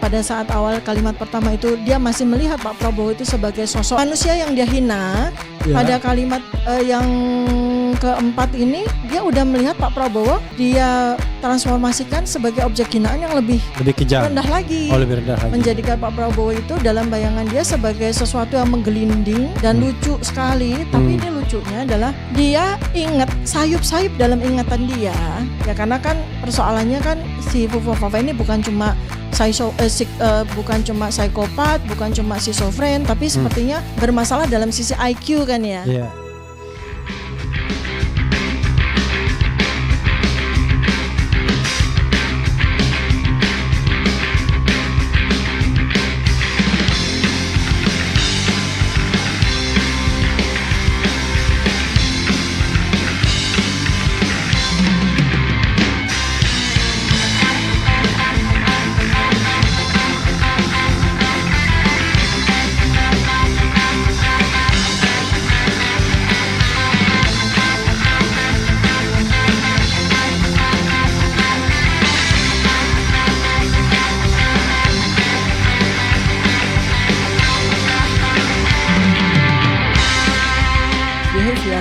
pada saat awal kalimat pertama itu dia masih melihat Pak Prabowo itu sebagai sosok manusia yang dia hina. Pada kalimat yang keempat ini dia udah melihat Pak Prabowo dia transformasikan sebagai objek hinaan yang lebih kejam, rendah lagi. Lebih rendah lagi. Menjadikan Pak Prabowo itu dalam bayangan dia sebagai sesuatu yang menggelinding dan lucu sekali. Tapi ini lucunya adalah dia ingat sayup-sayup dalam ingatan dia. Ya karena kan persoalannya kan si Fufu Fafa ini bukan cuma bukan cuma psikopat, bukan cuma schizofren, tapi sepertinya bermasalah dalam sisi IQ kan ya. Yeah.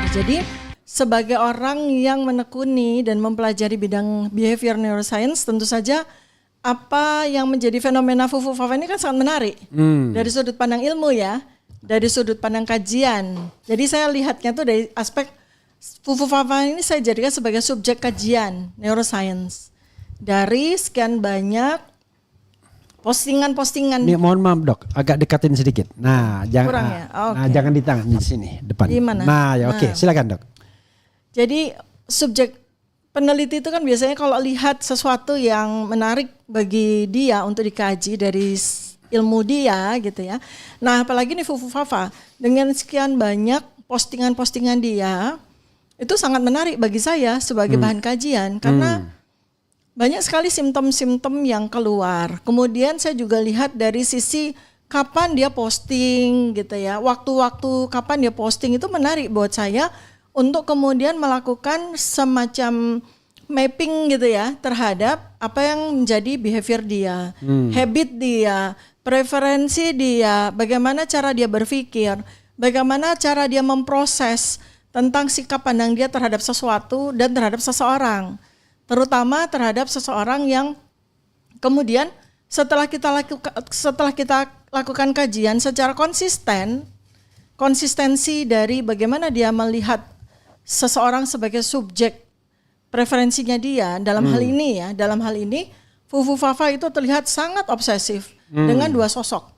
Jadi sebagai orang yang menekuni dan mempelajari bidang behavior neuroscience, tentu saja apa yang menjadi fenomena Fufu Fafa ini kan sangat menarik dari sudut pandang ilmu ya, dari sudut pandang kajian. Jadi saya lihatnya tuh dari aspek Fufu Fafa ini saya jadikan sebagai subjek kajian neuroscience dari sekian banyak postingan-postingan. Nih, mohon maaf dok, agak dekatin sedikit. Nah, jangan, ya? Nah, jangan di tangan di sini depan. Gimana? Nah, ya oke, silakan dok. Jadi subjek peneliti itu kan biasanya kalau lihat sesuatu yang menarik bagi dia untuk dikaji dari ilmu dia gitu ya. Nah, apalagi nih Fufu Fafa dengan sekian banyak postingan-postingan dia itu sangat menarik bagi saya sebagai bahan kajian karena banyak sekali simptom-simptom yang keluar. Kemudian saya juga lihat dari sisi kapan dia posting gitu ya. Waktu-waktu kapan dia posting itu menarik buat saya untuk kemudian melakukan semacam mapping gitu ya terhadap apa yang menjadi behavior dia, habit dia, preferensi dia, bagaimana cara dia berpikir, bagaimana cara dia memproses tentang sikap pandang dia terhadap sesuatu dan terhadap seseorang. Terutama terhadap seseorang yang kemudian setelah kita lakukan kajian secara konsistensi dari bagaimana dia melihat seseorang sebagai subjek preferensinya dia dalam hal ini Fufu Fafa itu terlihat sangat obsesif dengan dua sosok.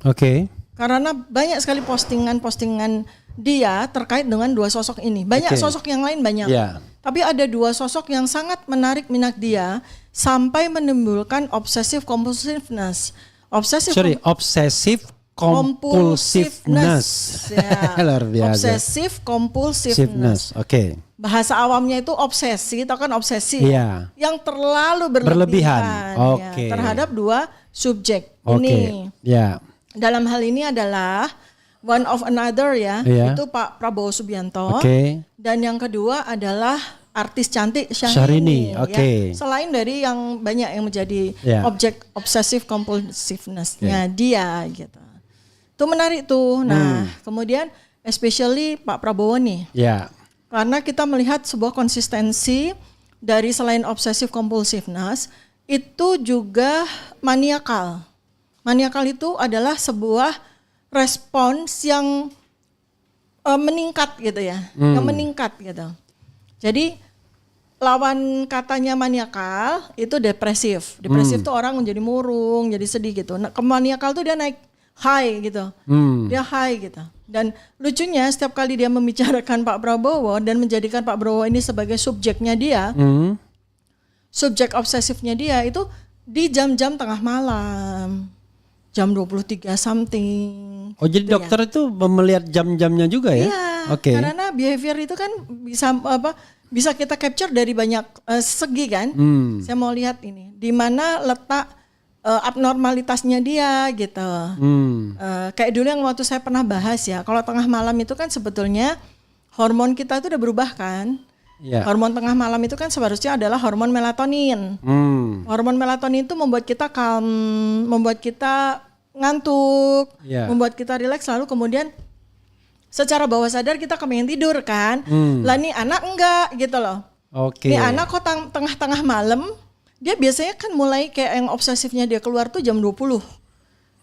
Oke. Karena banyak sekali postingan-postingan dia terkait dengan dua sosok ini. Banyak sosok yang lain banyak. Yeah. Tapi ada dua sosok yang sangat menarik minat dia sampai menimbulkan obsessive compulsiveness. Obsessive compulsiveness. Ya. Luar biasa. Obsessive compulsiveness. Oke. Bahasa awamnya itu obsesi, atau kan obsesi Iya. yang terlalu berlebihan Oke. ya, terhadap dua subjek Oke. ini. Ya. Dalam hal ini adalah one of another ya, Iya. itu Pak Prabowo Subianto. Oke. Dan yang kedua adalah artis cantik Syahrini. Syahrini. Oke. Ya. Selain dari yang banyak yang menjadi Ya. objek obsessive compulsiveness-nya dia gitu. Itu menarik tuh. Nah, kemudian especially Pak Prabowo nih. Ya. Karena kita melihat sebuah konsistensi dari selain obsessive compulsiveness itu juga maniakal. Maniakal itu adalah sebuah respons yang meningkat gitu ya, yang meningkat gitu. Jadi lawan katanya maniakal itu depresif. Depresif tuh orang menjadi murung, jadi sedih gitu. Nah, maniakal tuh dia naik high gitu, dia high gitu. Dan lucunya setiap kali dia membicarakan Pak Prabowo dan menjadikan Pak Prabowo ini sebagai subjeknya dia, subjek obsesifnya dia itu di jam-jam tengah malam. Jam 23 something. Oh jadi gitu dokter itu melihat jam-jamnya juga ya? Iya. Oke. Karena behavior itu kan bisa kita capture dari banyak segi kan. Saya mau lihat ini, di mana letak abnormalitasnya dia gitu. Kayak dulu yang waktu saya pernah bahas ya, kalau tengah malam itu kan sebetulnya hormon kita itu udah berubah kan. Ya. Hormon tengah malam itu kan seharusnya adalah hormon melatonin. Hormon melatonin itu membuat kita calm, membuat kita ngantuk, membuat kita rileks, lalu kemudian secara bawah sadar kita kepengen tidur kan. Lah nih anak enggak gitu loh. Nih anak kok tengah-tengah malam, dia biasanya kan mulai kayak yang obsesifnya dia keluar tuh jam 20.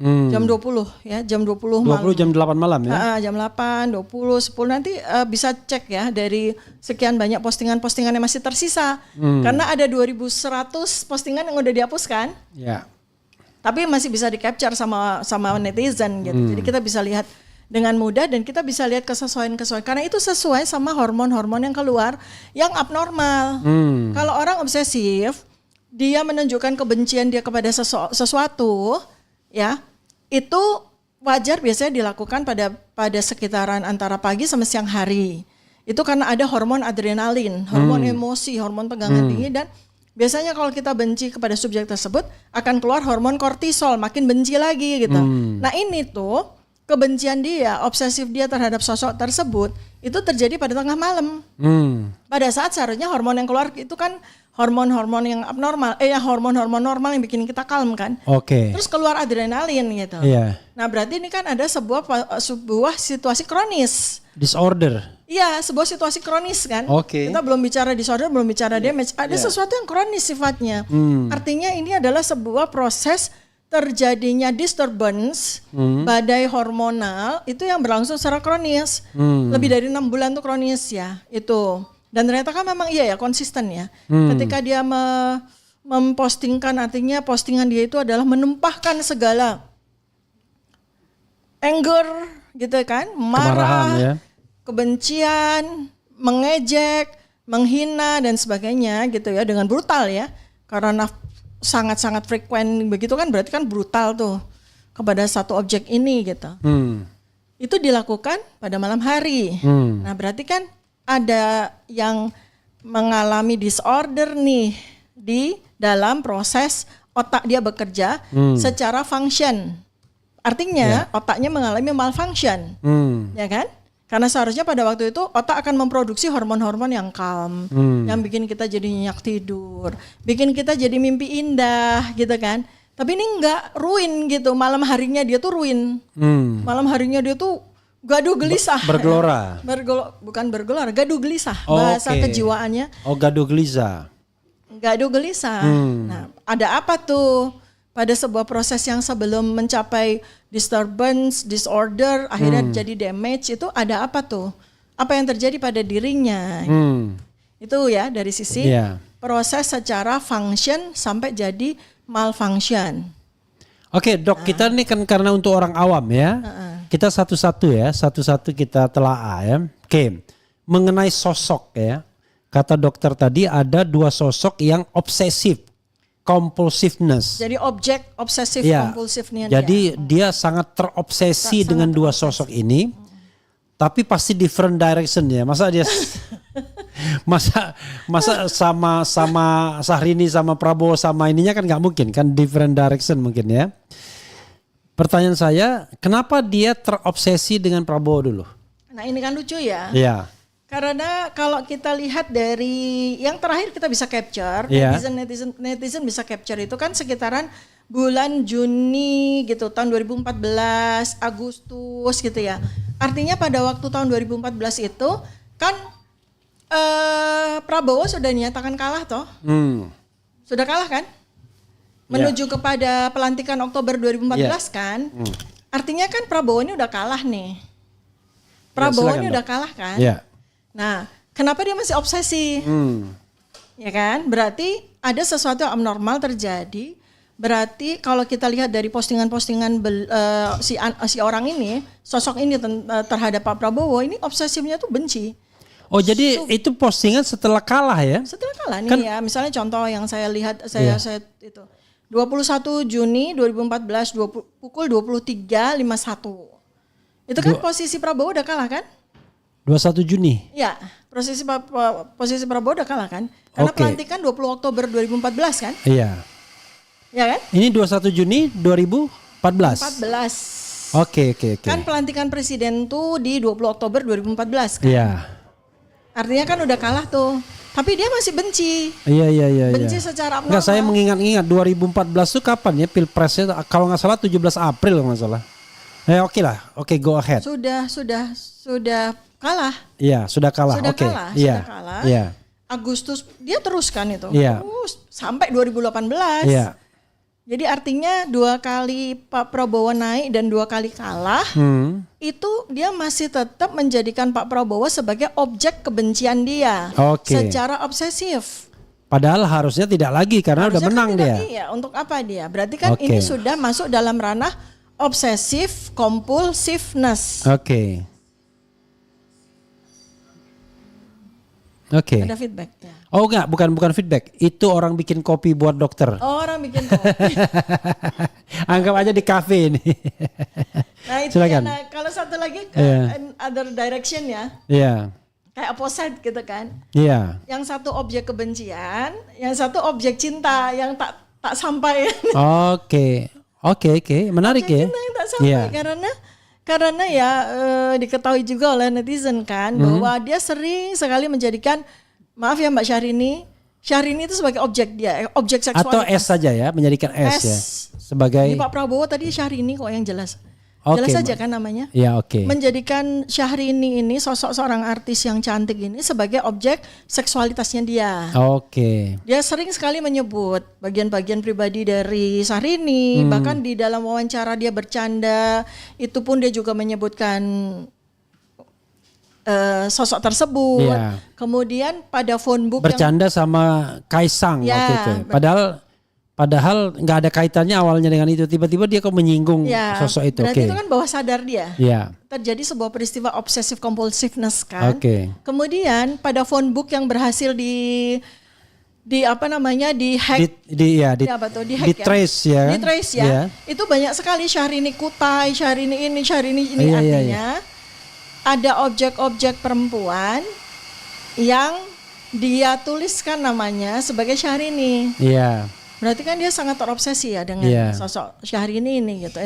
Jam 20 ya, jam 20 malam. 20 jam 8 malam ya? Jam 8, 20, 10 nanti bisa cek ya dari sekian banyak postingan-postingan yang masih tersisa. Karena ada 2100 postingan yang udah dihapuskan. Ya. Tapi masih bisa di-capture sama netizen gitu. Jadi kita bisa lihat dengan mudah dan kita bisa lihat kesesuaian-kesesuaian. Karena itu sesuai sama hormon-hormon yang keluar yang abnormal. Kalau orang obsesif, dia menunjukkan kebencian dia kepada sesuatu, ya, itu wajar biasanya dilakukan pada sekitaran antara pagi sama siang hari. Itu karena ada hormon adrenalin, hormon emosi, hormon tegangan tinggi, dan biasanya kalau kita benci kepada subjek tersebut akan keluar hormon kortisol, makin benci lagi gitu. Nah ini tuh kebencian dia, obsesif dia terhadap sosok tersebut itu terjadi pada tengah malam. Pada saat seharusnya hormon yang keluar itu kan hormon-hormon yang abnormal, hormon-hormon normal yang bikin kita kalem kan. Terus keluar adrenalin gitu. Nah berarti ini kan ada sebuah situasi kronis. Disorder. Iya, sebuah situasi kronis kan. Kita belum bicara disorder, belum bicara damage. Ada sesuatu yang kronis sifatnya. Artinya ini adalah sebuah proses terjadinya disturbance badai hormonal itu yang berlangsung secara kronis. Lebih dari 6 bulan tuh kronis ya itu. Dan ternyata kan memang iya ya konsisten ya. Ketika dia mempostingkan, artinya postingan dia itu adalah menumpahkan segala anger gitu kan, marah, ya, kebencian, mengejek, menghina dan sebagainya gitu ya dengan brutal ya. Karena sangat-sangat frekuen begitu kan berarti kan brutal tuh kepada satu objek ini gitu. Itu dilakukan pada malam hari. Nah berarti kan ada yang mengalami disorder nih di dalam proses otak dia bekerja secara function. Artinya otaknya mengalami malfunction, ya kan? Karena seharusnya pada waktu itu otak akan memproduksi hormon-hormon yang calm, yang bikin kita jadi nyenyak tidur, bikin kita jadi mimpi indah gitu kan. Tapi ini enggak, ruin gitu, malam harinya dia tuh ruin. Malam harinya dia tuh gaduh gelisah. Bergelora. Bukan bergelora, gaduh gelisah. Bahasa kejiwaannya. Gaduh gelisah. Gaduh gelisah. Nah, ada apa tuh pada sebuah proses yang sebelum mencapai disturbance, disorder, akhirnya jadi damage, itu ada apa tuh? Apa yang terjadi pada dirinya? Itu ya dari sisi proses secara function sampai jadi malfunction. Oke, Dok, kita nih kan karena untuk orang awam ya. Kita satu-satu kita telaah ya. Oke, mengenai sosok ya. Kata dokter tadi ada 2 sosok yang obsesif, compulsiveness. Jadi objek obsesif kompulsifnya. Jadi dia sangat terobsesi dengan 2 sosok ini. Tapi pasti different direction ya. Masa dia masa sama Syahrini sama Prabowo sama ininya kan nggak mungkin kan, different direction mungkin ya. Pertanyaan saya, kenapa dia terobsesi dengan Prabowo dulu? Nah ini kan lucu ya. Iya. Karena kalau kita lihat dari yang terakhir kita bisa capture, netizen bisa capture itu kan sekitaran bulan Juni gitu, tahun 2014, Agustus gitu ya. Artinya pada waktu tahun 2014 itu kan Prabowo sudah dinyatakan kalah toh. Sudah kalah kan? Menuju kepada pelantikan Oktober 2014 kan. Artinya kan Prabowo ini udah kalah nih. Prabowo ini udah kalah kan. Nah, kenapa dia masih obsesi? Ya kan? Berarti ada sesuatu yang abnormal terjadi. Berarti kalau kita lihat dari postingan-postingan si orang ini, sosok ini terhadap Pak Prabowo, ini obsesifnya tuh benci. Oh jadi itu postingan setelah kalah ya? Setelah kalah nih kan, ya. Misalnya contoh yang saya lihat, saya itu 21 Juni 2014 pukul 23.51. Itu kan posisi Prabowo udah kalah kan? 21 Juni? Ya, posisi Prabowo udah kalah kan? Karena pelantikan 20 Oktober 2014 kan? Iya. Ya kan? Ini 21 Juni 2014? 14. Oke. Kan pelantikan presiden tuh di 20 Oktober 2014 kan? Iya. Artinya kan udah kalah tuh. Tapi dia masih benci. Iya. Benci secara abnormal. Enggak, saya mengingat-ingat 2014 itu kapan ya pilpresnya, kalau nggak salah 17 April kalau nggak salah. Oke lah, oke, go ahead. Sudah kalah. Iya, sudah kalah. Sudah Oke. kalah, Iya. sudah kalah. Iya. Agustus dia teruskan itu. Iya. Terus sampai 2018. Iya. Jadi artinya 2 kali Pak Prabowo naik dan 2 kali kalah, itu dia masih tetap menjadikan Pak Prabowo sebagai objek kebencian dia. Oke. Secara obsesif. Padahal harusnya tidak lagi karena Harusnya udah menang kan dia. tidak, iya, untuk apa dia? Berarti kan Oke. ini sudah masuk dalam ranah obsesif compulsiveness. Oke. Oke. Ada feedback ya. Oh enggak, bukan feedback. Itu orang bikin kopi buat dokter. Oh, orang bikin kopi. Anggap aja di kafe ini. Nah itu Silakan. ya, nah, kalau satu lagi other direction ya. Iya. Kayak opposite gitu kan. Iya. Yang satu objek kebencian, yang satu objek cinta yang tak sampai. Oke. Menarik Objek ya. cinta yang tak sampai Iya. karena ya diketahui juga oleh netizen kan bahwa dia sering sekali menjadikan, maaf ya Mbak Syahrini itu sebagai objek dia, objek seksual. Atau S saja ya, menjadikan S ya. Sebagai Ini Pak Prabowo tadi Syahrini kok yang jelas. Oke, Jelas saja kan namanya. Ya, oke. Menjadikan Syahrini ini sosok seorang artis yang cantik ini sebagai objek seksualitasnya dia. Oke. Dia sering sekali menyebut bagian-bagian pribadi dari Syahrini, bahkan di dalam wawancara dia bercanda, itu pun dia juga menyebutkan sosok tersebut. Iya. Kemudian pada phone book Bercanda sama Kaisang Ya, waktu itu. Padahal nggak ada kaitannya awalnya dengan itu. Tiba-tiba dia kok menyinggung sosok itu. Berarti Oke. itu kan bawah sadar dia. Iya. Terjadi sebuah peristiwa obsessive compulsiveness kan. Oke. Kemudian pada phone book yang berhasil di apa namanya di hack, Di apa tuh, di hack trace ya. Di trace ya. Iya. Itu banyak sekali Syahrini Kutai, Syahrini ini Iya, artinya ada objek-objek perempuan yang dia tuliskan namanya sebagai Syahrini. Iya. Berarti kan dia sangat terobsesi ya dengan sosok Syahrini ini gitu.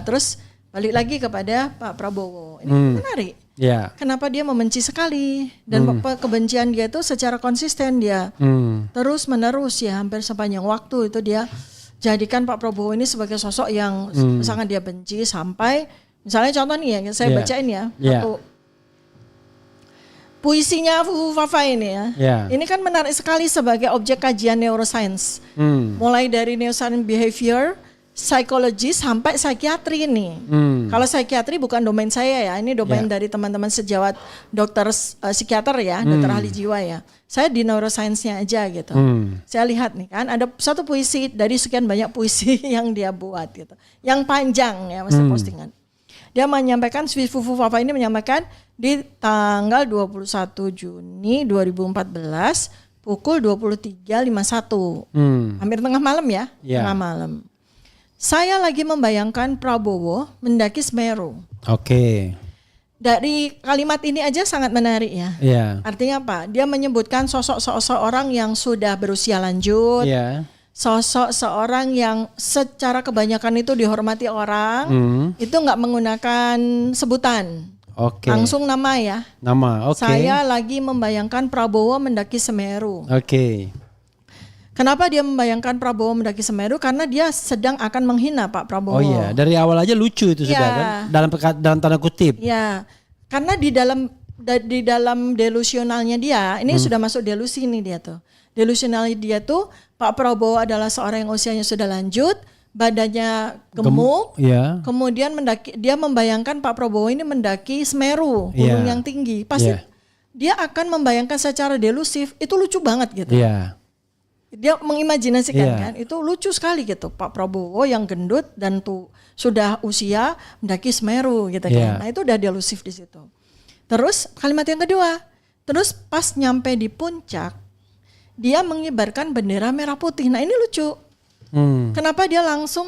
Terus balik lagi kepada Pak Prabowo. Ini menarik. Iya. Kenapa dia membenci sekali dan kebencian dia itu secara konsisten dia terus menerus ya, hampir sepanjang waktu itu dia jadikan Pak Prabowo ini sebagai sosok yang sangat dia benci, sampai misalnya contoh nih ya, saya bacain ya satu puisinya Fufu Fafa ini ya. Ini kan menarik sekali sebagai objek kajian neuroscience. Mulai dari neuroscience behavior, psikologi sampai psikiatri ini. Kalau psikiatri bukan domain saya ya, ini domain dari teman-teman sejawat dokter psikiater ya, dokter ahli jiwa ya. Saya di neuroscience-nya aja gitu. Saya lihat nih kan ada satu puisi dari sekian banyak puisi yang dia buat gitu. Yang panjang ya, masa postingan. Dia menyampaikan, Fufu Fafa ini menyampaikan di tanggal 21 Juni 2014 pukul 23.51. Hampir tengah malam ya, tengah malam. Saya lagi membayangkan Prabowo mendaki Semeru. Oke. Dari kalimat ini aja sangat menarik ya. Artinya apa? Dia menyebutkan sosok orang yang sudah berusia lanjut. Sosok seorang yang secara kebanyakan itu dihormati orang, itu nggak menggunakan sebutan, langsung nama ya. Nama, Saya lagi membayangkan Prabowo mendaki Semeru. Kenapa dia membayangkan Prabowo mendaki Semeru? Karena dia sedang akan menghina Pak Prabowo. Oh iya, dari awal aja lucu itu sudah kan, dalam tanda kutip. Ya, karena di dalam delusionalnya dia, ini sudah masuk delusi nih dia tuh. Delusionalnya dia tuh Pak Prabowo adalah seorang yang usianya sudah lanjut, badannya gemuk, kemudian dia membayangkan Pak Prabowo ini mendaki Semeru, gunung yang tinggi. Pasti dia akan membayangkan secara delusif, itu lucu banget gitu. Dia mengimajinasikan kan, itu lucu sekali gitu. Pak Prabowo yang gendut dan tuh sudah usia mendaki Semeru gitu kan. Nah itu udah delusif di situ. Terus kalimat yang kedua, terus pas nyampe di puncak, dia mengibarkan bendera merah putih. Nah ini lucu. Kenapa dia langsung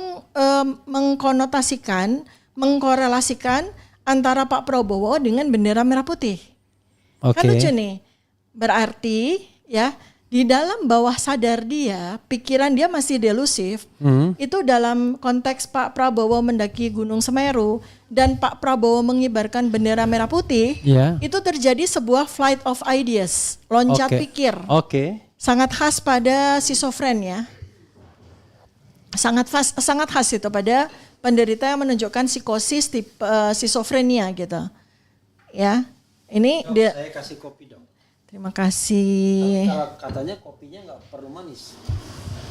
mengkorelasikan antara Pak Prabowo dengan bendera merah putih? Kan lucu nih. Berarti ya di dalam bawah sadar dia, pikiran dia masih delusif. Itu dalam konteks Pak Prabowo mendaki Gunung Semeru dan Pak Prabowo mengibarkan bendera merah putih, itu terjadi sebuah flight of ideas, loncat pikir. Sangat khas pada schizofren ya. Sangat khas itu pada penderita yang menunjukkan psikosis tipe schizofrenia gitu. Ya. Ini dia. Saya kasih kopi dong. Terima kasih. Katanya kopinya nggak perlu manis.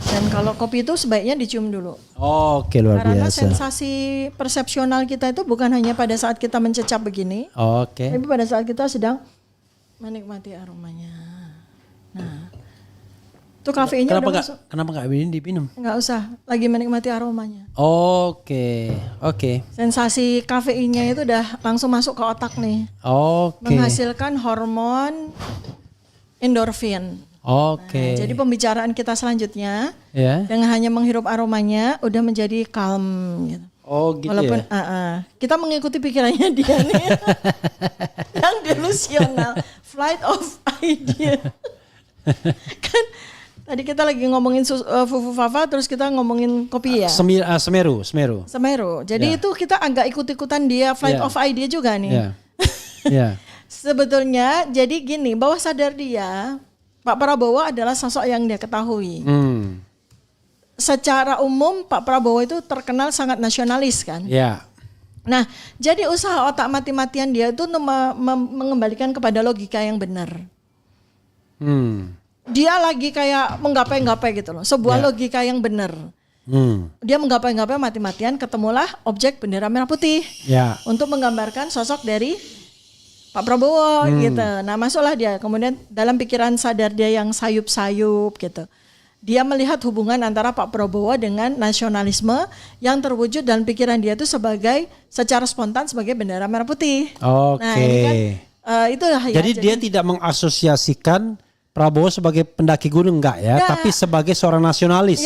Dan kalau kopi itu sebaiknya dicium dulu. Oke, luar Karena biasa. sensasi persepsional kita itu bukan hanya pada saat kita mencecap begini. Tapi pada saat kita sedang menikmati aromanya. Nah, itu kafeinnya kenapa nggak diminum? Nggak usah, lagi menikmati aromanya. Oke. Sensasi kafeinnya itu udah langsung masuk ke otak nih. Menghasilkan hormon endorfin. Nah, jadi pembicaraan kita selanjutnya dengan hanya menghirup aromanya udah menjadi calm gitu. Gitu. Walaupun kita mengikuti pikirannya dia nih. Yang delusional, flight of idea. Kan tadi kita lagi ngomongin Fufu Fafa, terus kita ngomongin kopi ya. Semeru. Jadi itu kita agak ikut-ikutan dia flight of idea juga nih. Sebetulnya jadi gini, bawah sadar dia, Pak Prabowo adalah sosok yang dia ketahui. Secara umum Pak Prabowo itu terkenal sangat nasionalis kan. Nah, jadi usaha otak mati-matian dia itu mengembalikan kepada logika yang benar. Dia lagi kayak menggapai-gapai gitu loh, sebuah logika yang benar. Dia menggapai-gapai mati-matian, ketemulah objek bendera merah putih untuk menggambarkan sosok dari Pak Prabowo gitu. Nah, masuklah dia. Kemudian dalam pikiran sadar dia yang sayup-sayup gitu, dia melihat hubungan antara Pak Prabowo dengan nasionalisme yang terwujud dalam pikiran dia itu secara spontan sebagai bendera merah putih. Nah, ini kan itulah ya. Jadi dia tidak mengasosiasikan Prabowo sebagai pendaki gunung tapi sebagai seorang nasionalis.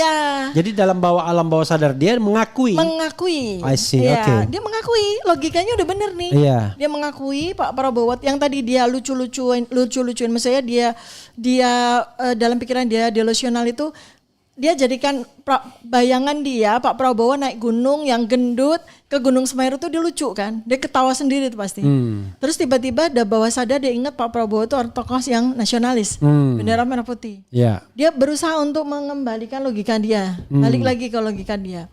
Jadi dalam alam bawah sadar dia mengakui. I see. Dia mengakui, logikanya udah bener nih. Dia mengakui Pak Prabowo yang tadi dia lucu-lucuin, maksudnya dia dalam pikiran dia delusional itu, dia jadikan bayangan dia Pak Prabowo naik gunung yang gendut ke Gunung Semeru tuh dia lucu kan, dia ketawa sendiri tuh pasti. Terus tiba-tiba ada bawah sadar dia ingat Pak Prabowo itu orang tokoh yang nasionalis, bendera merah putih. Dia berusaha untuk mengembalikan logika dia, balik lagi ke logika dia.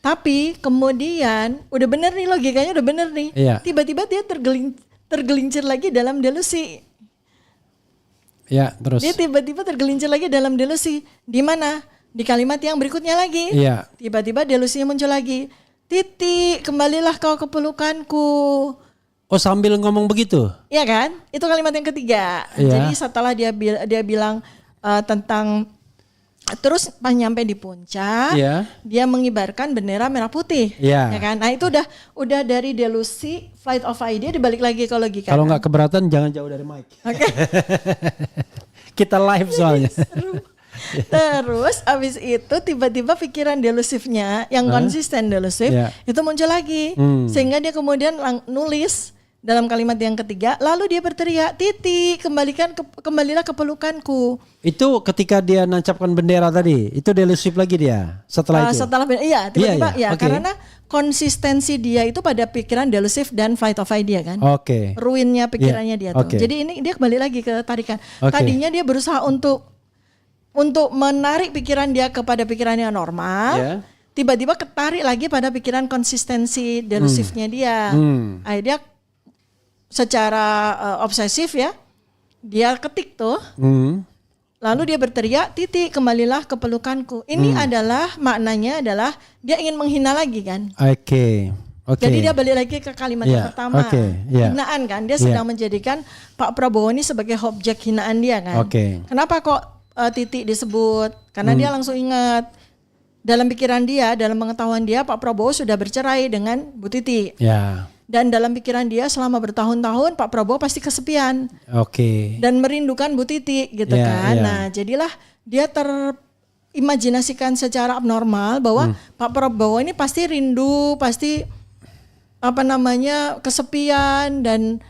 Tapi kemudian udah bener nih, logikanya udah bener nih, tiba-tiba dia tergelincir lagi dalam delusi. Terus dia tiba-tiba tergelincir lagi dalam delusi. Di mana? Di kalimat yang berikutnya lagi. Tiba-tiba delusinya muncul lagi. Titik, kembalilah kau ke pelukanku. Sambil ngomong begitu? Iya kan? Itu kalimat yang ketiga. Jadi setelah dia bilang tentang, terus pas nyampe di puncak, dia mengibarkan bendera merah putih, ya kan? Nah itu udah dari delusi, flight of idea, dibalik lagi ke logika. Kalau nggak keberatan jangan jauh dari mic. Kita live soalnya. Terus abis itu tiba-tiba pikiran delusifnya yang konsisten delusif itu muncul lagi, sehingga dia kemudian nulis dalam kalimat yang ketiga, lalu dia berteriak, titik, kembalilah ke pelukanku. Itu ketika dia nancapkan bendera tadi, itu delusif lagi dia setelah itu? Tiba-tiba karena konsistensi dia itu pada pikiran delusif dan flight of idea kan. Ruinnya pikirannya dia tuh. Jadi ini dia kembali lagi ke tarikan. Tadinya dia berusaha untuk menarik pikiran dia kepada pikirannya normal, tiba-tiba ketarik lagi pada pikiran konsistensi delusifnya dia. Dia secara obsesif ya, dia ketik tuh, lalu dia berteriak, titik, kembalilah ke pelukanku. Ini adalah maknanya adalah dia ingin menghina lagi kan. Jadi dia balik lagi ke kalimat yang pertama, hinaan kan. Dia sedang menjadikan Pak Prabowo ini sebagai objek hinaan dia kan. Kenapa kok titik disebut? Karena dia langsung ingat dalam pikiran dia, dalam pengetahuan dia, Pak Prabowo sudah bercerai dengan Bu Titi. Dan dalam pikiran dia selama bertahun-tahun Pak Prabowo pasti kesepian. Dan merindukan Bu Titi gitu kan. Nah, jadilah dia terimajinasikan secara abnormal bahwa Pak Prabowo ini pasti rindu, pasti kesepian dan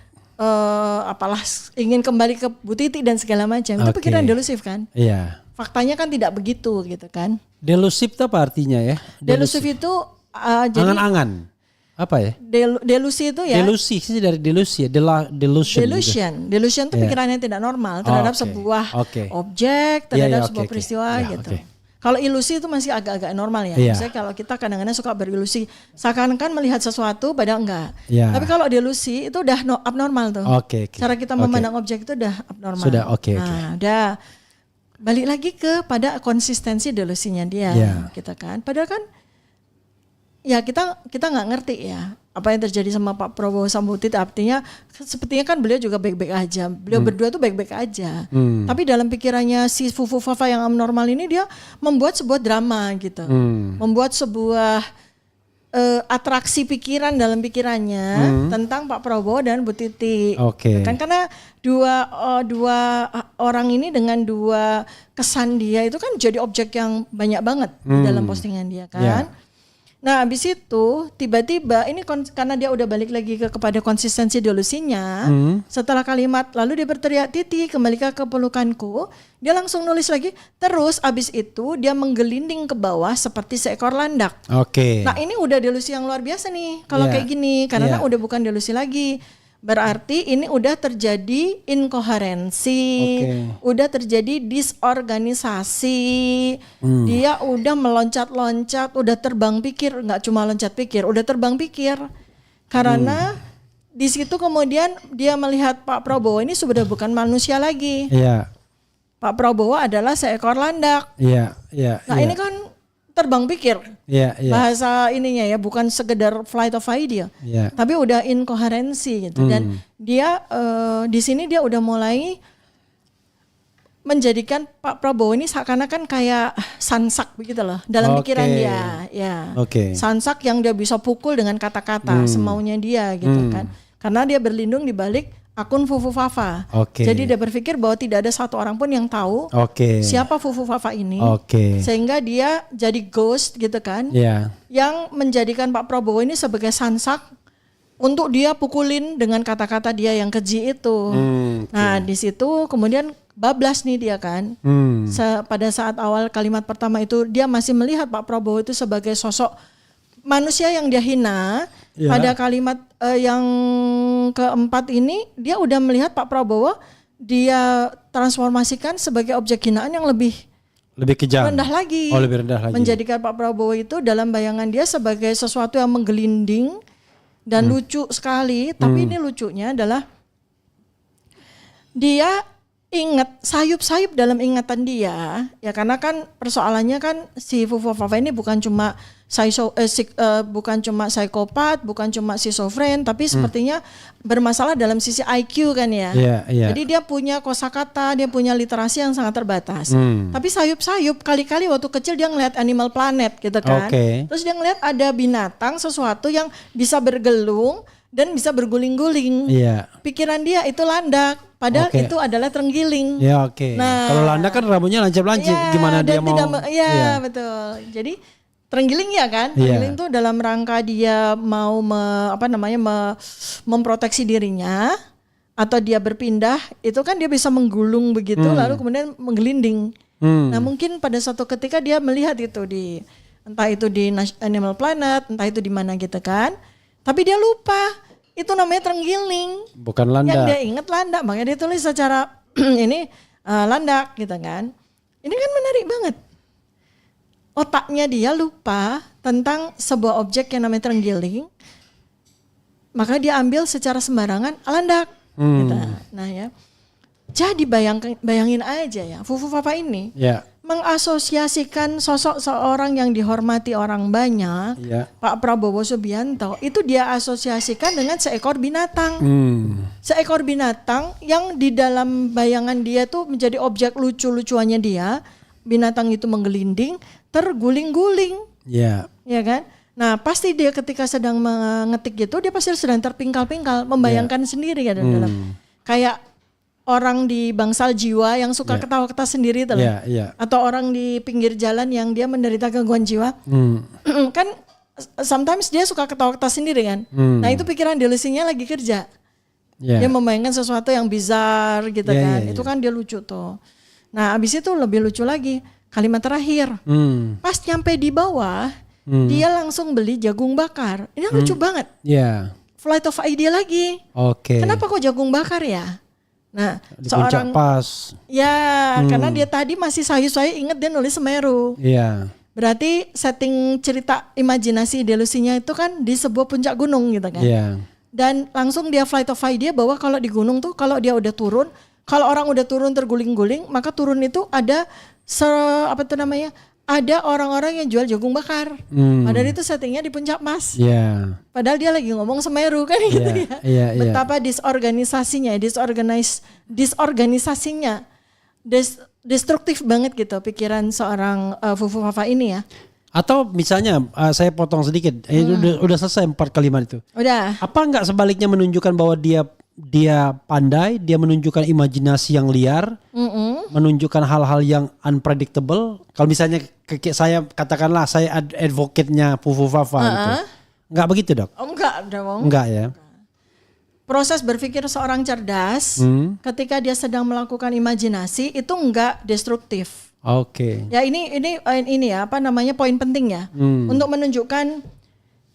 apalah ingin kembali ke Bu Titi dan segala macam. Itu pikiran delusif kan? Iya. Faktanya kan tidak begitu gitu kan? Delusif itu apa artinya ya? Delusif itu jadi angan-angan. Apa ya? Delusi itu ya. Delusi sih dari delusi ya. Delusion. Delusion itu pikiran yang tidak normal terhadap sebuah objek, terhadap sebuah peristiwa gitu. Kalau ilusi itu masih agak-agak normal ya. Misalnya kalau kita kadang-kadang suka berilusi, seakan-akan melihat sesuatu padahal enggak. Tapi kalau delusi itu udah abnormal tuh. Cara kita memandang objek itu udah abnormal. Sudah udah balik lagi kepada konsistensi delusinya dia, gitu kan. Padahal kan ya kita nggak ngerti ya apa yang terjadi sama Pak Prabowo sama Bu Titi. Artinya sepertinya kan beliau juga baik-baik aja. Beliau berdua tuh baik-baik aja. Tapi dalam pikirannya si Fufu Fafa yang abnormal ini dia membuat sebuah drama gitu. Membuat sebuah atraksi pikiran dalam pikirannya tentang Pak Prabowo dan Bu Titi. Kan karena dua orang ini dengan dua kesan dia itu kan jadi objek yang banyak banget di dalam postingan dia kan. Nah habis itu tiba-tiba ini karena dia udah balik lagi kepada konsistensi delusinya. Setelah kalimat lalu dia berteriak Titi kembali ke pelukanku, dia langsung nulis lagi. Terus abis itu dia menggelinding ke bawah seperti seekor landak. Nah ini udah delusi yang luar biasa nih kalau kayak gini, karena udah bukan delusi lagi. Berarti ini udah terjadi inkoherensi, udah terjadi disorganisasi. Dia udah meloncat-loncat, udah terbang pikir, nggak cuma loncat pikir, udah terbang pikir. Karena di situ kemudian dia melihat Pak Prabowo ini sudah bukan manusia lagi. Pak Prabowo adalah seekor landak. Nah ini kan terbang pikir. Bahasa ininya ya bukan sekedar flight of idea. Tapi udah inkoherensi gitu. Dan dia di sini dia udah mulai menjadikan Pak Prabowo ini seakan-akan kayak sansak begitu loh dalam pikiran dia. Sansak yang dia bisa pukul dengan kata-kata semaunya dia gitu kan. Karena dia berlindung di balik akun Fufu Fafa. Jadi dia berpikir bahwa tidak ada satu orang pun yang tahu siapa Fufu Fafa ini. Sehingga dia jadi ghost gitu kan. Yang menjadikan Pak Prabowo ini sebagai sansak untuk dia pukulin dengan kata-kata dia yang keji itu. Nah di situ kemudian bablas nih dia kan. Pada saat awal kalimat pertama itu dia masih melihat Pak Prabowo itu sebagai sosok manusia yang dia hina. Pada kalimat yang keempat ini dia udah melihat Pak Prabowo dia transformasikan sebagai objek hinaan yang lebih kejam, rendah lagi. Lebih rendah lagi. Menjadikan Pak Prabowo itu dalam bayangan dia sebagai sesuatu yang menggelinding dan lucu sekali. Tapi ini lucunya adalah dia ingat sayup-sayup dalam ingatan dia ya, karena kan persoalannya kan si Fufu Fafa ini bukan cuma psikopat, bukan cuma schizofren, tapi sepertinya bermasalah dalam sisi IQ kan ya. Jadi dia punya kosakata, dia punya literasi yang sangat terbatas. Tapi sayup-sayup kali-kali waktu kecil dia ngeliat Animal Planet gitu kan. Terus dia ngeliat ada binatang sesuatu yang bisa bergelung dan bisa berguling-guling. Pikiran dia itu landak, padahal itu adalah terenggiling. Nah, kalau landak kan rambutnya lancip-lancip, gimana dia mau? Betul. Jadi terenggiling ya kan? Terenggiling itu dalam rangka dia mau memproteksi dirinya atau dia berpindah, itu kan dia bisa menggulung begitu lalu kemudian menggelinding. Nah, mungkin pada suatu ketika dia melihat itu entah itu di Animal Planet, entah itu di mana gitu kan. Tapi dia lupa itu namanya terenggiling, bukan landak. Yang dia ingat landak, makanya dia tulis secara ini landak gitu kan. Ini kan menarik banget. Otaknya dia lupa tentang sebuah objek yang namanya terenggiling, maka dia ambil secara sembarangan landak. Gitu. Nah ya, jadi bayangin aja ya, Fufu Fafa ini mengasosiasikan sosok seorang yang dihormati orang banyak, Pak Prabowo Subianto, itu dia asosiasikan dengan seekor binatang. Seekor binatang yang di dalam bayangan dia tuh menjadi objek lucu-lucuannya dia. Binatang itu menggelinding, terguling-guling. Ya kan? Nah, pasti dia ketika sedang mengetik gitu, dia pasti sedang terpingkal-pingkal, membayangkan sendiri kan dalam kayak orang di bangsal jiwa yang suka ketawa-ketawa sendiri tuh. Atau orang di pinggir jalan yang dia menderita gangguan jiwa. Kan sometimes dia suka ketawa-ketawa sendiri kan. Nah, itu pikiran delusinya lagi kerja. Yeah. Dia membayangkan sesuatu yang bizar gitu kan. Yeah. Itu kan dia lucu tuh. Nah abis itu lebih lucu lagi kalimat terakhir. Pas nyampe di bawah, dia langsung beli jagung bakar. Ini lucu banget. Yeah. Flight of idea lagi. Oke. Kenapa kok jagung bakar ya? Nah, Di puncak pas. Ya, karena dia tadi masih sayu-sayu inget dia nulis Semeru. Iya. Berarti setting cerita imajinasi delusinya itu kan di sebuah puncak gunung gitu kan. Iya. Dan langsung dia flight of idea bahwa kalau di gunung tuh kalau dia udah turun, kalau orang udah turun terguling-guling, maka turun itu ada ada orang-orang yang jual jagung bakar. Padahal itu settingnya di puncak mas. Iya. Padahal dia lagi ngomong Semeru kan gitu ya. Iya. Betapa disorganisasinya, destruktif banget gitu pikiran seorang Fufu Fafa ini ya. Atau misalnya saya potong sedikit, udah selesai 4 kalimat itu. Udah. Apa enggak sebaliknya menunjukkan bahwa dia pandai, dia menunjukkan imajinasi yang liar, menunjukkan hal-hal yang unpredictable. Kalau misalnya saya katakanlah saya advocate-nya Fufu Fafa gitu. Enggak begitu dok? Oh, enggak dong. Enggak ya. Proses berpikir seorang cerdas ketika dia sedang melakukan imajinasi itu enggak destruktif. Oke. Ya ini ya poin penting ya untuk menunjukkan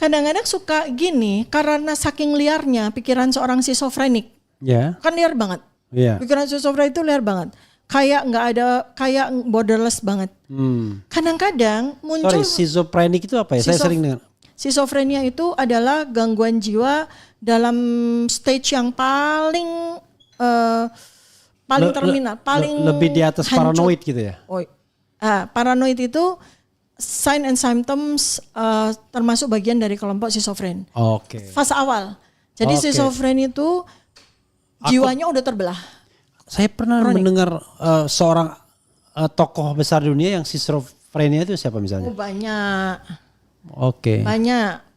kadang-kadang suka gini karena saking liarnya pikiran seorang schizofrenik. Ya. Kan liar banget. Iya. Pikiran schizofrenik itu liar banget. Kayak borderless banget. Kadang-kadang muncul. Schizophrenic itu apa ya? Saya sering dengar. Schizophrenia itu adalah gangguan jiwa dalam stage yang paling terminal, lebih di atas hancur. paranoid gitu ya. Paranoid itu sign and symptoms termasuk bagian dari kelompok schizofren. Oke. Fase awal. Jadi schizofren itu jiwanya udah terbelah. Saya pernah mendengar seorang tokoh besar dunia yang schizofrenia itu siapa misalnya? Oh banyak. Oke. Banyak.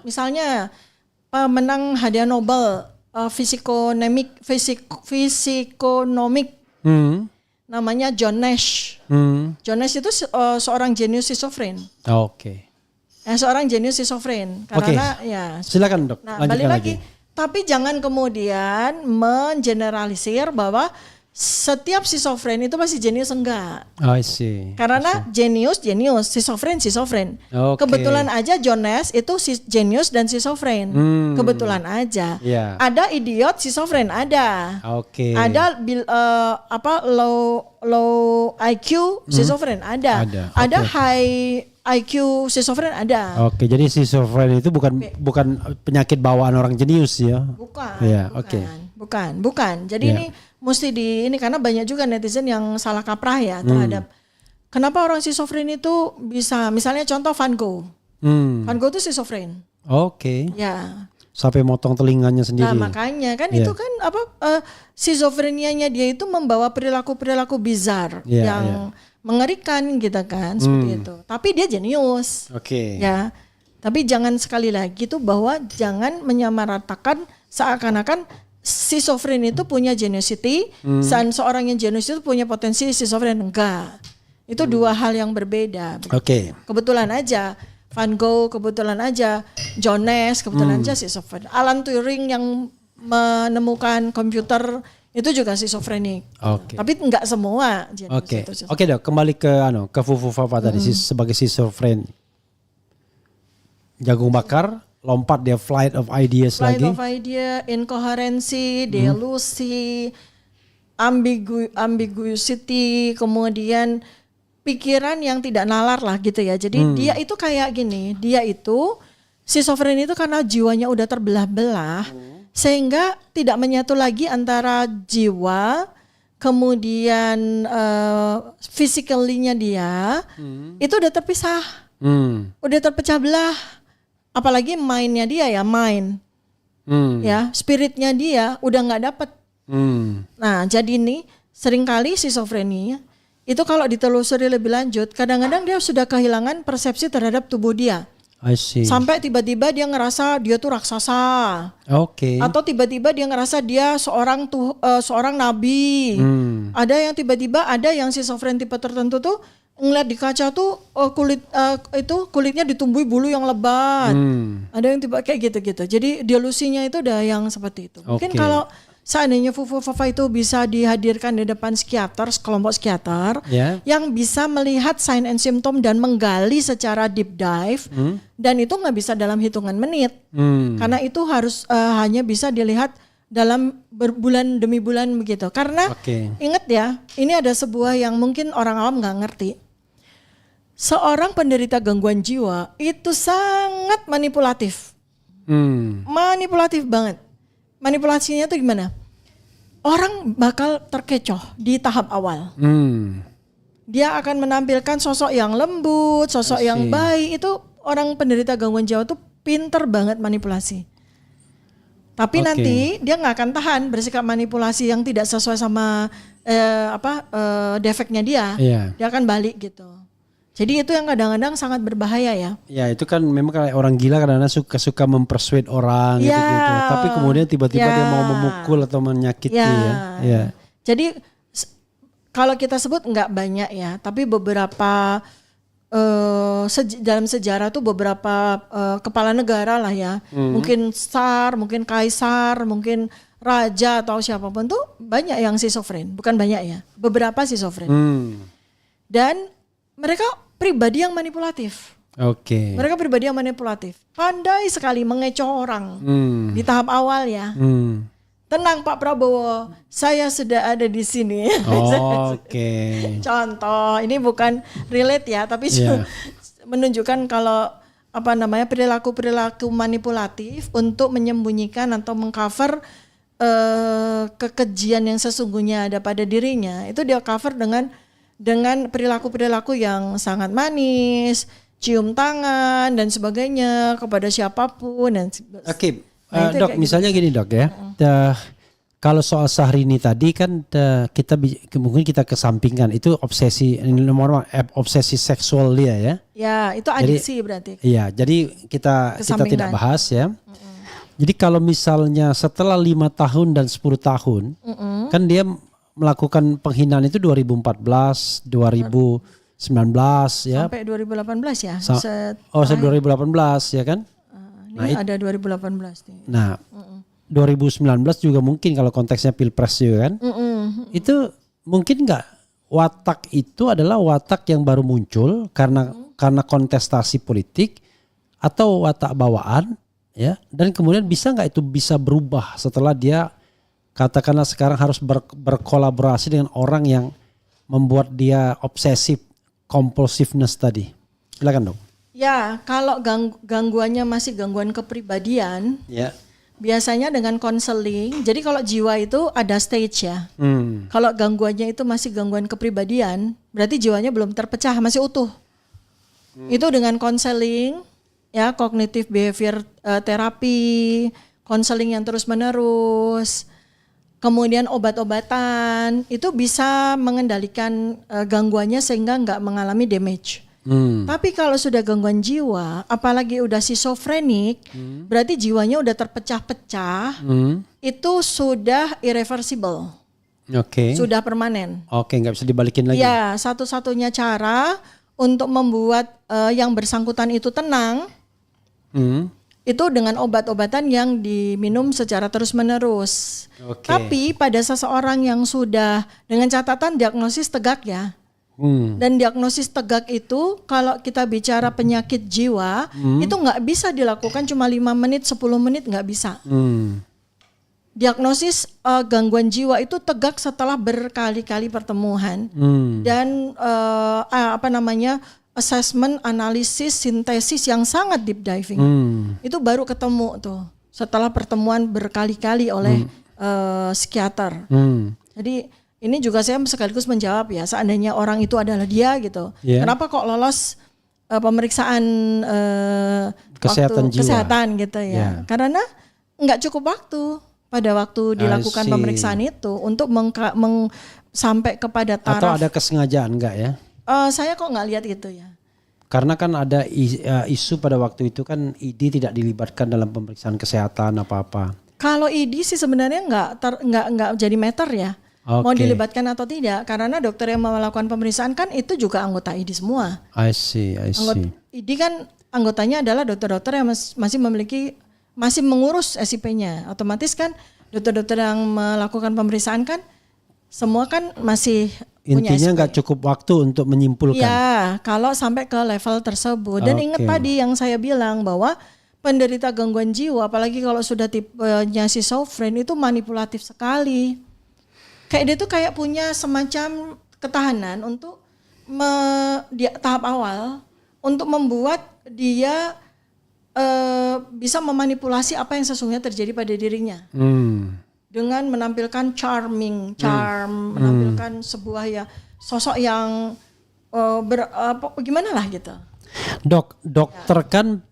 Misalnya pemenang hadiah Nobel fisikonomik namanya John Nash. John Nash itu seorang jenius schizofren. Oke. Seorang jenius schizofren karena ya. Silakan dok. Nah, balik lagi. Tapi jangan kemudian mengeneralisir bahwa setiap schizofren itu pasti jenius, enggak. I see. Karena jenius, schizofren. Okay. Kebetulan aja John Nash itu jenius dan schizofren. Kebetulan aja. Yeah. Ada idiot schizofren ada. Oke. Ada low IQ schizofren ada. Ada high IQ schizofren ada. Oke, jadi schizofren itu bukan penyakit bawaan orang jenius ya? Bukan. Ya, Bukan. Jadi ini mesti ini karena banyak juga netizen yang salah kaprah ya terhadap kenapa orang schizofren itu bisa, misalnya contoh Van Gogh. Van Gogh itu schizofren. Oke. Ya. Sampai motong telinganya sendiri. Nah, makanya kan itu kan schizofrenianya dia itu membawa perilaku bizar yang mengerikan gitu kan, seperti itu. Tapi dia jenius. Oke. Ya. Tapi jangan sekali lagi tuh bahwa jangan menyamaratakan seakan-akan schizofren itu punya geniusity, dan seorang yang jenius itu punya potensi schizofren. Enggak. Itu dua hal yang berbeda. Oke. Kebetulan aja Van Gogh, kebetulan aja John Nash, kebetulan aja schizofren. Alan Turing yang menemukan komputer itu juga schizofrenik. Oke. Tapi enggak semua. Oke dok, kembali ke Fufu Fafa tadi sebagai schizofren. Jagung bakar, lompat dia flight of ideas lagi. Flight of idea, inkoherensi, delusi, ambiguity, kemudian pikiran yang tidak nalar lah gitu ya. Jadi dia itu kayak gini, dia itu schizofren itu karena jiwanya udah terbelah-belah sehingga tidak menyatu lagi antara jiwa kemudian physically-nya dia itu udah terpisah. Udah terpecah belah. Apalagi mind-nya dia ya, ya, spiritnya dia udah nggak dapet. Nah, jadi ini seringkali schizofrenia itu kalau ditelusuri lebih lanjut, kadang-kadang dia sudah kehilangan persepsi terhadap tubuh dia. I see. Sampai tiba-tiba dia ngerasa dia tuh raksasa. Oke. Atau tiba-tiba dia ngerasa dia seorang nabi. Ada yang tiba-tiba ada yang schizofren tipe tertentu tuh ngeliat di kaca tuh kulitnya ditumbuhi bulu yang lebat. Ada yang tiba kayak gitu-gitu. Jadi delusinya itu udah yang seperti itu. Mungkin kalau seandainya Fufu Fafa itu bisa dihadirkan di depan psikiater, kelompok psikiater yang bisa melihat sign and symptom dan menggali secara deep dive, dan itu nggak bisa dalam hitungan menit, karena itu harus hanya bisa dilihat dalam berbulan demi bulan begitu. Karena ingat ya, ini ada sebuah yang mungkin orang awam nggak ngerti. Seorang penderita gangguan jiwa itu sangat manipulatif, manipulatif banget. Manipulasinya tuh gimana? Orang bakal terkecoh di tahap awal. Dia akan menampilkan sosok yang lembut, sosok yang baik. Itu orang penderita gangguan jiwa tuh pinter banget manipulasi. Tapi nanti dia nggak akan tahan bersikap manipulasi yang tidak sesuai sama defeknya dia. Dia akan balik gitu. Jadi itu yang kadang-kadang sangat berbahaya ya. Ya itu kan memang kayak orang gila kadang-kadang suka mempersuade orang gitu. Tapi kemudian tiba-tiba dia mau memukul atau menyakiti ya. Jadi kalau kita sebut nggak banyak ya, tapi beberapa dalam sejarah tuh beberapa kepala negara lah ya. Mungkin tsar, mungkin kaisar, mungkin raja atau siapapun tuh banyak yang schizofren. Bukan banyak ya, beberapa schizofren. Dan mereka pribadi yang manipulatif. Mereka pribadi yang manipulatif. Pandai sekali mengecoh orang di tahap awal ya. Tenang Pak Prabowo, saya sudah ada di sini. Contoh, ini bukan relate ya, tapi menunjukkan kalau perilaku-perilaku manipulatif untuk menyembunyikan atau mengcover kekejian yang sesungguhnya ada pada dirinya. Itu dia cover dengan perilaku-perilaku yang sangat manis, cium tangan dan sebagainya kepada siapapun. Dok, misalnya gini dok ya, kalau soal Syahrini tadi kan mungkin kita kesampingkan itu obsesi seksual dia ya. Ya itu adiksi berarti. Iya, jadi kita tidak bahas ya. Jadi kalau misalnya setelah 5 tahun dan 10 tahun, kan dia melakukan penghinaan itu 2014, 2019 ya. Sampai 2018 ya. Sampai 2018 ya kan. Ini ada 2018 nih. Nah, 2019 juga mungkin kalau konteksnya Pilpres juga kan. Itu mungkin nggak watak itu adalah watak yang baru muncul karena kontestasi politik atau watak bawaan ya, dan kemudian bisa nggak itu bisa berubah setelah dia katakanlah sekarang harus berkolaborasi dengan orang yang membuat dia obsesif compulsiveness tadi. Silakan dok. Ya, kalau gangguannya masih gangguan kepribadian, biasanya dengan konseling. Jadi kalau jiwa itu ada stage ya. Kalau gangguannya itu masih gangguan kepribadian, berarti jiwanya belum terpecah, masih utuh. Itu dengan konseling, ya, cognitive behavior terapi, konseling yang terus menerus. Kemudian obat-obatan itu bisa mengendalikan gangguannya sehingga nggak mengalami damage. Tapi kalau sudah gangguan jiwa, apalagi udah schizofrenik, berarti jiwanya udah terpecah-pecah, itu sudah irreversible. Sudah permanen. Nggak bisa dibalikin lagi. Ya, satu-satunya cara untuk membuat yang bersangkutan itu tenang, itu dengan obat-obatan yang diminum secara terus-menerus. Tapi pada seseorang yang sudah, dengan catatan diagnosis tegak ya. Dan diagnosis tegak itu kalau kita bicara penyakit jiwa, itu nggak bisa dilakukan cuma 5 menit, 10 menit nggak bisa. Diagnosis gangguan jiwa itu tegak setelah berkali-kali pertemuan. Dan assessment, analisis, sintesis yang sangat deep diving. Itu baru ketemu tuh setelah pertemuan berkali-kali oleh psikiater. Jadi ini juga saya sekaligus menjawab ya, seandainya orang itu adalah dia gitu, kenapa kok lolos pemeriksaan kesehatan gitu ya? Karena nggak cukup waktu pada waktu dilakukan pemeriksaan itu untuk sampai kepada taraf. Atau ada kesengajaan nggak ya? Saya kok nggak lihat itu ya. Karena kan ada isu pada waktu itu kan ID tidak dilibatkan dalam pemeriksaan kesehatan apa-apa. Kalau ID sih sebenarnya nggak jadi meter ya. mau Oke. dilibatkan atau tidak. Karena dokter yang melakukan pemeriksaan kan itu juga anggota ID semua. I see. Anggota ID kan anggotanya adalah dokter-dokter yang masih mengurus SIP-nya. Otomatis kan dokter-dokter yang melakukan pemeriksaan kan semua kan masih punya Intinya SIP. nggak cukup waktu untuk menyimpulkan. Ya, kalau sampai ke level tersebut. Dan ingat tadi yang saya bilang bahwa penderita gangguan jiwa, apalagi kalau sudah tipenya schizofren itu manipulatif sekali. Kayak dia tuh kayak punya semacam ketahanan untuk di tahap awal untuk membuat dia bisa memanipulasi apa yang sesungguhnya terjadi pada dirinya. Dengan menampilkan charm, menampilkan sebuah ya sosok yang gimana lah gitu. Dokter kan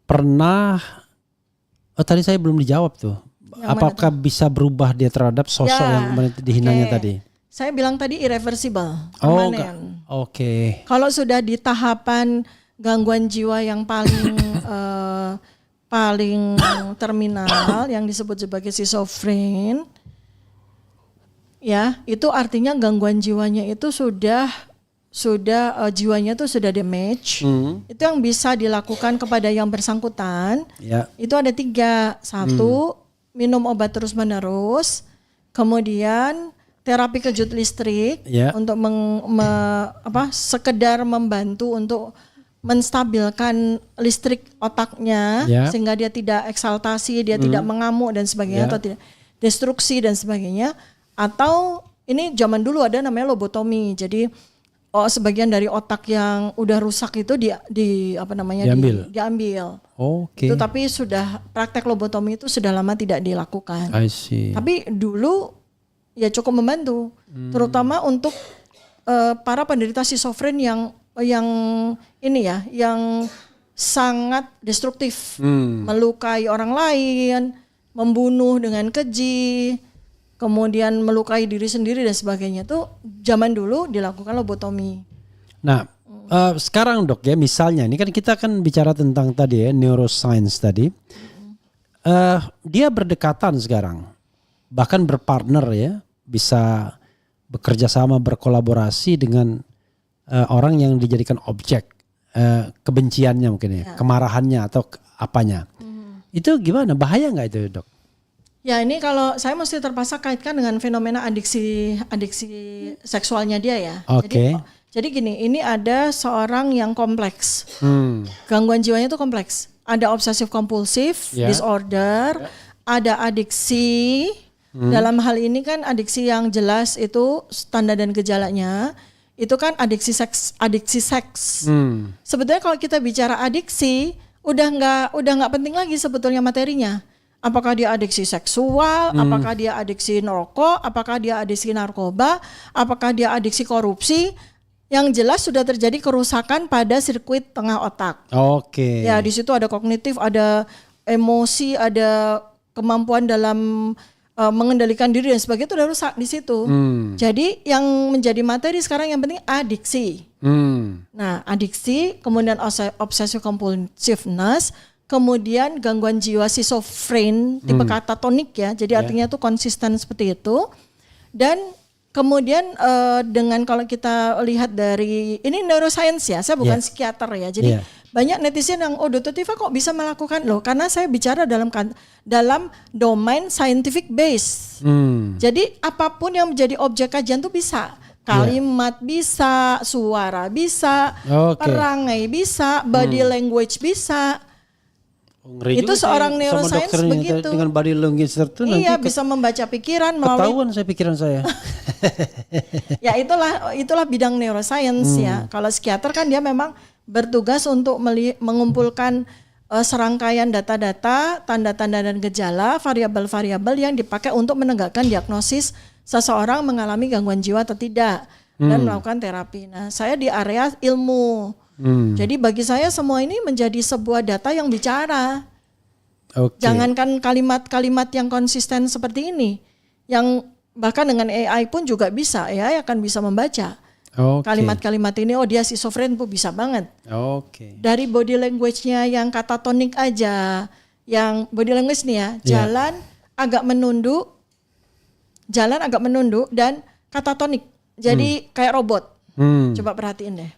pernah tadi saya belum dijawab tuh. Apakah bisa berubah dia terhadap sosok yang dihinanya tadi? Saya bilang tadi irreversible, Oh, permanen. Oke. Kalau sudah di tahapan gangguan jiwa yang paling paling terminal yang disebut sebagai schizofren, ya itu artinya gangguan jiwanya itu sudah jiwanya itu sudah damage. Itu yang bisa dilakukan kepada yang bersangkutan. Ya. Itu ada 3. 1, minum obat terus menerus, kemudian terapi kejut listrik untuk sekedar membantu untuk menstabilkan listrik otaknya sehingga dia tidak eksaltasi, dia tidak mengamuk dan sebagainya atau tidak destruksi dan sebagainya. Atau ini zaman dulu ada namanya lobotomi. Jadi sebagian dari otak yang udah rusak itu diambil. Oke. Itu tapi sudah praktek lobotomi itu sudah lama tidak dilakukan. I see. Tapi dulu ya cukup membantu, terutama untuk para penderita schizofren yang sangat destruktif, melukai orang lain, membunuh dengan keji, kemudian melukai diri sendiri dan sebagainya. Itu zaman dulu dilakukan lobotomi. Nah, sekarang dok ya, misalnya ini kan kita kan bicara tentang tadi ya neuroscience tadi, dia berdekatan sekarang, bahkan berpartner ya, bisa bekerja sama berkolaborasi dengan orang yang dijadikan objek kebenciannya mungkin ya, kemarahannya atau apanya. Itu gimana? Bahaya nggak itu dok? Ya ini kalau saya mesti terpaksa kaitkan dengan fenomena adiksi seksualnya dia ya. Oke. Jadi gini, ini ada seorang yang kompleks. Gangguan jiwanya itu kompleks. Ada obsesif kompulsif disorder, ada adiksi. Dalam hal ini kan adiksi yang jelas itu tanda dan gejalanya itu kan adiksi seks. Sebetulnya kalau kita bicara adiksi udah nggak penting lagi sebetulnya materinya. Apakah dia adiksi seksual, apakah dia adiksi rokok, apakah dia adiksi narkoba, apakah dia adiksi korupsi. Yang jelas sudah terjadi kerusakan pada sirkuit tengah otak. Oke. Ya di situ ada kognitif, ada emosi, ada kemampuan dalam mengendalikan diri dan sebagainya itu udah rusak di situ. Jadi yang menjadi materi sekarang yang penting adiksi. Nah adiksi, kemudian obsessive compulsiveness, kemudian gangguan jiwa schizofren tipe katatonik ya. Jadi artinya tuh konsisten seperti itu. Dan kemudian dengan kalau kita lihat dari ini neuroscience ya, saya bukan psikiater ya. Jadi banyak netizen yang Dr. Tifa kok bisa melakukan loh, karena saya bicara dalam domain scientific base. Jadi apapun yang menjadi objek kajian tuh bisa. Kalimat bisa, suara bisa, perangai bisa, body language bisa. Ngeri itu seorang neuroscience begitu. Dengan body language tertentu iya, nanti bisa membaca pikiran melalui ketahuan pikiran saya. Ya itulah bidang neuroscience ya. Kalau psikiater kan dia memang bertugas untuk mengumpulkan serangkaian data-data, tanda-tanda dan gejala, variabel-variabel yang dipakai untuk menegakkan diagnosis seseorang mengalami gangguan jiwa atau tidak dan melakukan terapi. Nah, saya di area ilmu. Jadi bagi saya semua ini menjadi sebuah data yang bicara. Jangankan kalimat-kalimat yang konsisten seperti ini, yang bahkan dengan AI pun juga bisa, AI akan bisa membaca kalimat-kalimat ini. Dia schizofren pun bisa banget. Dari body language-nya yang katatonik aja, yang body language nih ya, jalan agak menunduk, jalan agak menunduk dan katatonik. Jadi kayak robot. Coba perhatiin deh.